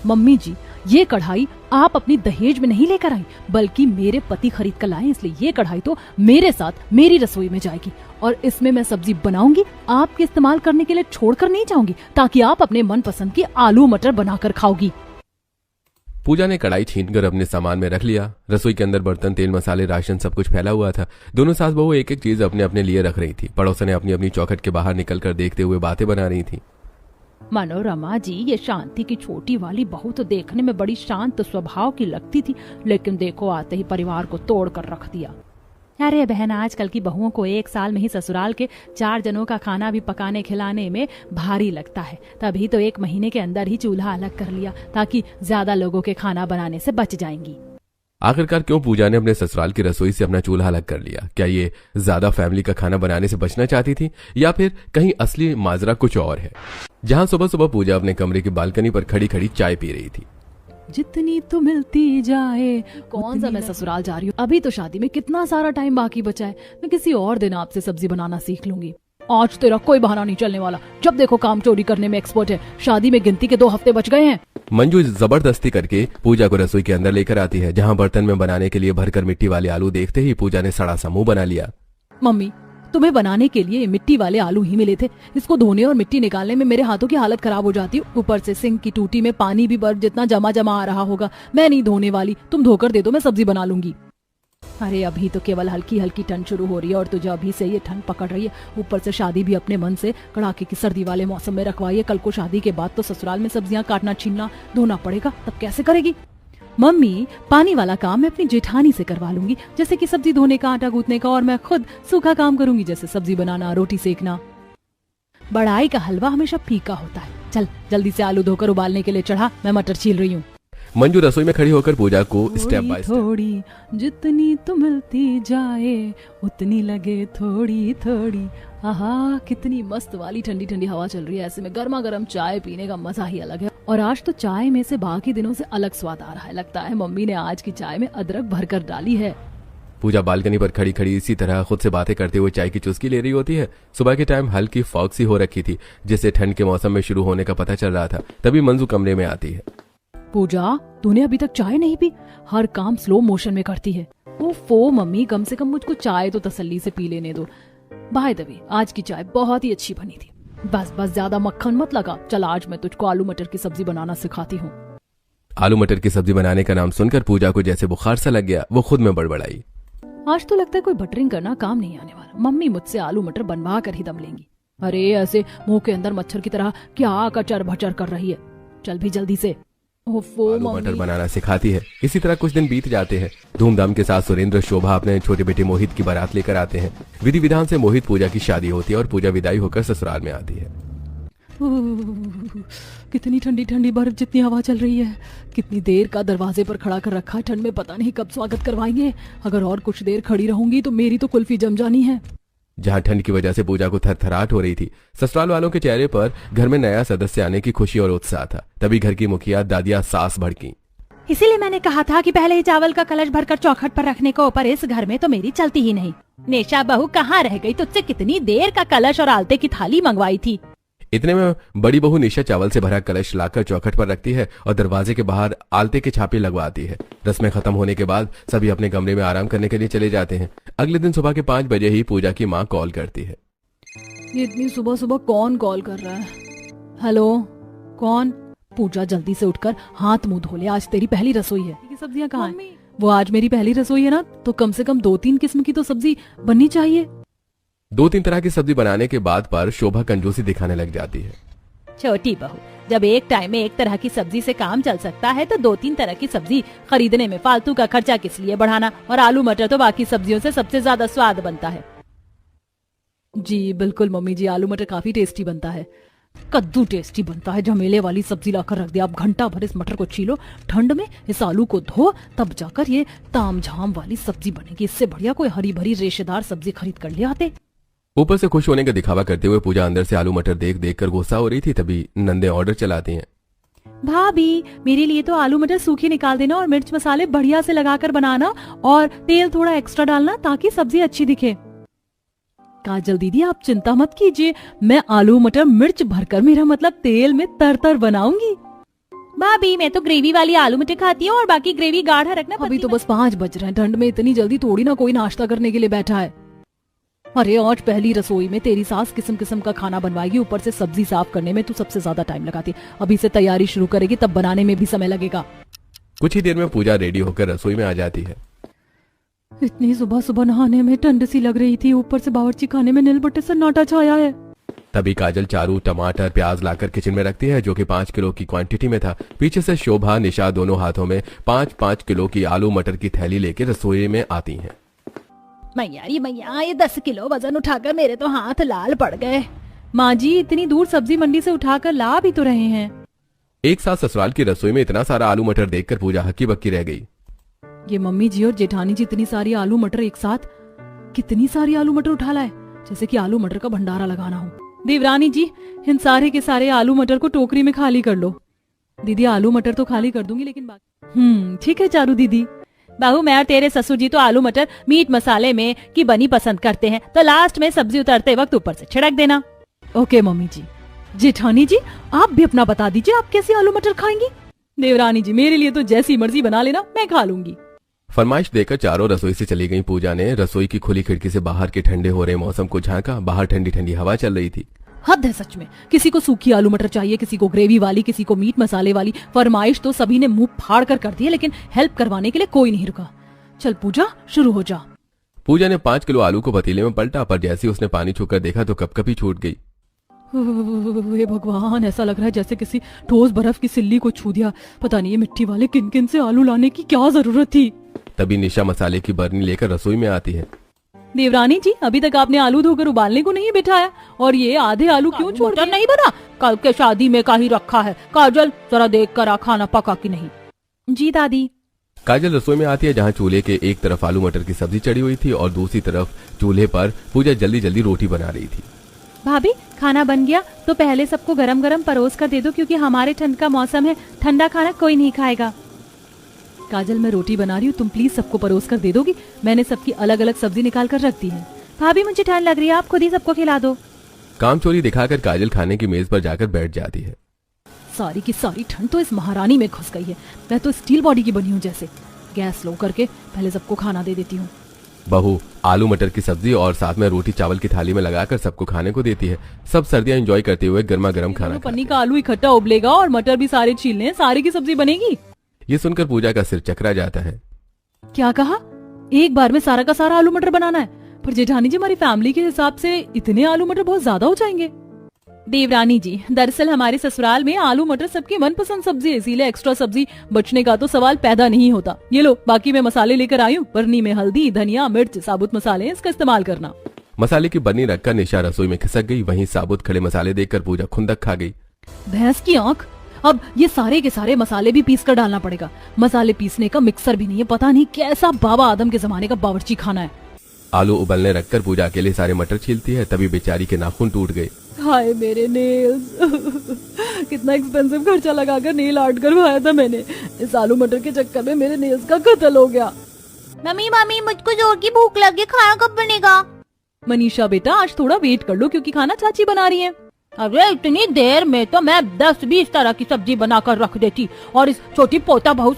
Mummy जी, ये कढ़ाई आप अपनी दहेज में नहीं लेकर आई, बल्कि मेरे पति खरीद कर लाए, इसलिए ये कढ़ाई तो मेरे साथ मेरी रसोई में जाएगी और इसमें मैं सब्जी बनाऊंगी, आपके इस्तेमाल करने के लिए छोड़कर नहीं जाऊंगी, ताकि आप अपने मनपसंद की आलू मटर बनाकर खाओगी। पूजा ने कढ़ाई छीनकर अपने सामान में रख लिया। रसोई के अंदर बर्तन, तेल, मसाले, राशन सब कुछ फैला हुआ था। दोनों सास बहू एक एक चीज अपने अपने लिए रख रही थी। पड़ोसने अपनी अपनी चौखट के बाहर निकलकर देखते हुए बातें बना रही थी। मनोरमा जी, ये शांति की छोटी वाली बहू तो देखने में बड़ी शांत स्वभाव की लगती थी, लेकिन देखो आते ही परिवार को तोड़ कर रख दिया। अरे बहन, आजकल की बहुओं को 1 साल में ही ससुराल के 4 जनों का खाना भी पकाने खिलाने में भारी लगता है। तभी तो 1 महीने के अंदर ही चूल्हा अलग कर लिया, ताकि ज्यादा लोगों के खाना बनाने से बच जाएंगी। आखिरकार क्यों पूजा ने अपने ससुराल की रसोई से अपना चूल्हा अलग कर लिया? क्या ये ज्यादा फैमिली का खाना बनाने से बचना चाहती थी, या फिर कहीं असली माजरा कुछ और है? जहां सुबह सुबह पूजा अपने कमरे की बालकनी पर खड़ी खड़ी चाय पी रही थी। जितनी तो मिलती जाए, कौन सा मैं ससुराल जा रही हूँ, अभी तो शादी में कितना सारा टाइम बाकी बचा है। मैं किसी और दिन आपसे सब्जी बनाना सीख लूंगी। आज तेरा कोई बहाना नहीं चलने वाला, जब देखो काम चोरी करने में एक्सपर्ट है। शादी में गिनती के 2 हफ्ते बच गए हैं। मंजू जबरदस्ती करके पूजा को रसोई के अंदर लेकर आती है, जहां बर्तन में बनाने के लिए भरकर मिट्टी वाले आलू देखते ही पूजा ने सड़ा सा मुंह बना लिया। मम्मी, तुम्हें बनाने के लिए मिट्टी वाले आलू ही मिले थे। इसको धोने और मिट्टी निकालने में मेरे हाथों की हालत खराब हो जाती है। ऊपर से सिंक की टूटी में पानी भी बर्फ जितना जमा जमा आ रहा होगा। मैं नहीं धोने वाली, तुम धोकर दे दो, मैं सब्जी बना लूंगी। अरे अभी तो केवल हल्की हल्की ठंड शुरू हो रही है और तुझे अभी से ये ठंड पकड़ रही है। ऊपर से शादी भी अपने मन से कड़ाके की सर्दी वाले मौसम में रखवाई है। कल को शादी के बाद तो ससुराल में सब्जियां काटना, छीलना, धोना पड़ेगा, तब कैसे करेगी? मम्मी, पानी वाला काम मैं अपनी जेठानी से करवा लूंगी, जैसे कि सब्जी धोने का, आटा गूंथने का, और मैं खुद सूखा काम करूंगी, जैसे सब्जी बनाना, रोटी सेकना। बड़ाई का हलवा हमेशा फीका होता है। चल जल्दी से आलू धोकर उबालने के लिए चढ़ा, मैं मटर छील रही हूँ। मंजू रसोई में खड़ी होकर पूजा को स्टेप बाय स्टेप, थोड़ी जितनी तो मिलती जाए, उतनी लगे थोड़ी थोड़ी। आहा, कितनी मस्त वाली ठंडी ठंडी हवा चल रही है। ऐसे में गर्मा गर्म चाय पीने का मजा ही अलग है। और आज तो चाय में से बाकी दिनों से अलग स्वाद आ रहा है। लगता है मम्मी ने आज की चाय में अदरक भरकर डाली है। पूजा बालकनी पर खड़ी खड़ी इसी तरह खुद से बातें करते हुए चाय की चुस्की ले रही होती है। सुबह के टाइम हल्की फॉग सी हो रखी थी, जिससे ठंड के मौसम में शुरू होने का पता चल रहा था। तभी मंजू कमरे में आती है। पूजा, तूने अभी तक चाय नहीं पी? हर काम स्लो मोशन में करती है। ओफो मम्मी, कम से कम मुझको चाय तो तसल्ली से पी लेने दो। बाय द वे, आज की चाय बहुत ही अच्छी बनी थी। बस बस, ज्यादा मक्खन मत लगा। चल आज मैं तुझको आलू मटर की सब्जी बनाना सिखाती हूँ। आलू मटर की सब्जी बनाने का नाम सुनकर पूजा को जैसे बुखार सा लग गया। वो खुद में बड़बड़ाई, आज तो लगता है कोई बटरिंग करना काम नहीं आने वाला। मम्मी मुझसे आलू मटर बनवा कर ही दम लेंगी। अरे ऐसे मुंह के अंदर मच्छर की तरह क्या कचर भचर कर रही है। चल भी जल्दी से। आलू मटर बनाना सिखाती है। इसी तरह कुछ दिन बीत जाते हैं। धूमधाम के साथ सुरेंद्र शोभा अपने छोटे बेटे मोहित की बारात लेकर आते हैं। विधि विधान से मोहित पूजा की शादी होती है और पूजा विदाई होकर ससुराल में आती है। कितनी ठंडी ठंडी बर्फ जितनी हवा चल रही है। कितनी देर का दरवाजे पर खड़ा कर रखा है। ठंड में पता नहीं कब स्वागत करवाएंगे। अगर और कुछ देर खड़ी रहूंगी तो मेरी तो कुल्फी जम जानी है। जहां ठंड की वजह से पूजा को थरथराहट हो रही थी, ससुराल वालों के चेहरे पर घर में नया सदस्य आने की खुशी और उत्साह था। तभी घर की मुखिया दादिया सास भड़की। इसीलिए मैंने कहा था कि पहले ही चावल का कलश भरकर चौखट पर रखने को, ऊपर इस घर में तो मेरी चलती ही नहीं। नेशा बहू कहाँ रह गई? तुझसे कितनी देर का कलश और आलते की थाली मंगवाई थी। इतने में बड़ी बहू निशा चावल से भरा कलश लाकर चौखट पर रखती है और दरवाजे के बाहर आलते के छापे लगवाती है। रस्में खत्म होने के बाद सभी अपने कमरे में आराम करने के लिए चले जाते हैं। अगले दिन सुबह के 5 बजे ही पूजा की माँ कॉल करती है। इतनी सुबह सुबह कौन कॉल कर रहा है? हेलो, कौन? पूजा जल्दी से उठकर हाथ मुंह धो ले, आज तेरी पहली रसोई है। सब्जियां कहाँ हैं? वो आज मेरी पहली रसोई है ना, तो कम से कम 2-3 किस्म की तो सब्जी बननी चाहिए। 2-3 तरह की सब्जी बनाने के बाद पर शोभा कंजूसी दिखाने लग जाती है। छोटी बहू, जब एक टाइम में एक तरह की सब्जी से काम चल सकता है तो 2-3 तरह की सब्जी खरीदने में फालतू का खर्चा किस लिए बढ़ाना। और आलू मटर तो बाकी सब्जियों से सबसे ज्यादा स्वाद बनता है। जी बिल्कुल मम्मी जी, आलू मटर काफी टेस्टी बनता है। कद्दू टेस्टी बनता है। झमेले वाली सब्जी लाकर रख दिया। आप घंटा भर इस मटर को छीलो, ठंड में इस आलू को धो, तब जाकर ये तामझाम वाली सब्जी बनेगी। इससे बढ़िया कोई हरी भरी रेशेदार सब्जी खरीद कर ले आते। ऊपर से खुश होने का दिखावा करते हुए पूजा अंदर से आलू मटर देख देख कर गुस्सा हो रही थी। तभी नंदे ऑर्डर चलाती हैं। भाभी, मेरे लिए तो आलू मटर सूखे निकाल देना और मिर्च मसाले बढ़िया से लगाकर बनाना और तेल थोड़ा एक्स्ट्रा डालना ताकि सब्जी अच्छी दिखे। काजल दीदी, आप चिंता मत कीजिए, मैं आलू मटर मिर्च भरकर, मेरा मतलब तेल में तर तर बनाऊंगी। भाभी मैं तो ग्रेवी वाली आलू मटर खाती हूँ और बाकी ग्रेवी गाढ़ा रखना। अभी तो बस 5 बज रहे हैं, ठंड में इतनी जल्दी थोड़ी ना कोई नाश्ता करने के लिए बैठा है। अरे आज पहली रसोई में तेरी सास किस्म किस्म का खाना बनवाएगी, ऊपर से सब्जी साफ करने में तू सबसे ज्यादा टाइम लगाती है। अभी से तैयारी शुरू करेगी तब बनाने में भी समय लगेगा। कुछ ही देर में पूजा रेडी होकर रसोई में आ जाती है। इतनी सुबह सुबह नहाने में ठंड सी लग रही थी, ऊपर से बावर्ची खाने में नील बट्टे सन्नाटा छाया है। तभी काजल चारू टमाटर प्याज लाकर किचन में रखती है, जो कि 5 किलो की क्वांटिटी में था। पीछे से शोभा निशा दोनों हाथों में 5-5 किलो की आलू मटर की थैली लेकर रसोई में आती हैं। मैया ये 10 किलो वजन उठाकर मेरे तो हाथ लाल पड़ गए। माँ जी इतनी दूर सब्जी मंडी से उठाकर ला भी तो रहे हैं। एक साथ ससुराल की रसोई में इतना सारा आलू मटर देखकर पूजा हक्की बक्की रह गई। ये मम्मी जी और जेठानी जी इतनी सारी आलू मटर एक साथ, कितनी सारी आलू मटर उठा लाए, जैसे कि आलू मटर का भंडारा लगाना हो। देवरानी जी इन सारे के सारे आलू मटर को टोकरी में खाली कर लो। दीदी आलू मटर तो खाली कर दूंगी लेकिन बाकी ठीक है चारू दीदी। बहू मैं और तेरे ससुर जी तो आलू मटर मीट मसाले में की बनी पसंद करते हैं, तो लास्ट में सब्जी उतरते वक्त ऊपर से छिड़क देना। ओके मम्मी जी। जेठानी जी आप भी अपना बता दीजिए, आप कैसी आलू मटर खाएंगी? देवरानी जी मेरे लिए तो जैसी मर्जी बना लेना, मैं खा लूंगी। फरमाइश देकर चारों रसोई से चली गई। पूजा ने रसोई की खुली खिड़की से बाहर के ठंडे हो रहे मौसम को झांका। बाहर ठंडी ठंडी हवा चल रही थी। हद है सच में, किसी को सूखी आलू मटर चाहिए, किसी को ग्रेवी वाली, किसी को मीट मसाले वाली। फरमाइश तो सभी ने मुंह फाड़ कर दी है, लेकिन हेल्प करवाने के लिए कोई नहीं रुका। चल पूजा शुरू हो जा। पूजा ने 5 किलो आलू को पतीले में पलटा, पर जैसे उसने पानी छूकर देखा तो कपकपी छूट गई। हे भगवान, ऐसा लग रहा है जैसे किसी ठोस बर्फ की सिल्ली को छू दिया। पता नहीं ये मिट्टी वाले किन किन से आलू लाने की क्या जरूरत थी। तभी निशा मसाले की बरनी लेकर रसोई में आती है। देवरानी जी अभी तक आपने आलू धोकर उबालने को नहीं बिठाया, और ये आधे आलू क्यों छोड़ मटर नहीं बना? कल के शादी में का ही रखा है। काजल जरा देख कर खाना पका कि नहीं। जी दादी। काजल रसोई में आती है, जहाँ चूल्हे के एक तरफ आलू मटर की सब्जी चढ़ी हुई थी और दूसरी तरफ चूल्हे पर पूजा जल्दी जल्दी रोटी बना रही थी। भाभी खाना बन गया तो पहले सबको गरम गरम परोस कर दे दो, क्योंकि हमारे ठंड का मौसम है, ठंडा खाना कोई नहीं खाएगा। काजल मैं रोटी बना रही हूँ, तुम प्लीज सबको परोस कर दे दोगी? मैंने सबकी अलग अलग सब्जी निकाल कर रख दी है। भाभी मुझे ठंड लग रही है, आप खुद ही सबको खिला दो। कामचोरी दिखाकर काजल खाने की मेज पर जाकर बैठ जाती है। सारी की सारी ठंड तो इस महारानी में घुस गई है। मैं तो स्टील बॉडी की बनी हूँ जैसे। गैस लो करके पहले सबको खाना दे देती हूँ। बहू आलू मटर की सब्जी और साथ में रोटी चावल की थाली में लगाकर सबको खाने को देती है। सब सर्दियां एंजॉय करते हुए गर्मा गर्म खाना पन्नी का आलू इकट्ठा उबलेगा और मटर भी सारे छीलने, सारी की सब्जी बनेगी। ये सुनकर पूजा का सिर चकरा जाता है। क्या कहा? एक बार में सारा का सारा आलू मटर बनाना है? पर जेठानी जी हमारी फैमिली के हिसाब से इतने आलू मटर बहुत ज्यादा हो जाएंगे। देवरानी जी दरअसल हमारे ससुराल में आलू मटर सबकी मनपसंद सब्जी है, इसीलिए एक्स्ट्रा सब्जी बचने का तो सवाल पैदा नहीं होता। ये लो बाकी मैं मसाले लेकर आई हूँ। बरनी में हल्दी, धनिया, मिर्च, साबुत मसाले, इसका इस्तेमाल करना। मसाले की बरनी रखकर निशा रसोई में खिसक गई। वहीं साबुत खड़े मसाले देखकर पूजा खुंदक खा गई। भैंस की आंख, अब ये सारे के सारे मसाले भी पीस कर डालना पड़ेगा। मसाले पीसने का मिक्सर भी नहीं है, पता नहीं कैसा बाबा आदम के जमाने का बावर्ची खाना है। आलू उबलने रखकर पूजा अकेले सारे मटर छीलती है। तभी बेचारी के नाखून टूट गए। हाय मेरे नेल्स कितना एक्सपेंसिव खर्चा लगाकर नेल आर्ट करवाया था मैंने। इस आलू मटर के चक्कर में मेरे नेल्स का कत्ल हो गया। मम्मी मुझको जोर की भूख लगी, खाना कब बनेगा? मनीषा बेटा आज थोड़ा वेट कर लो, क्योंकि खाना चाची बना रही है। अरे इतनी देर में तो मैं 10-20 तरह की सब्जी बनाकर रख देती, और इस छोटी पोता बहू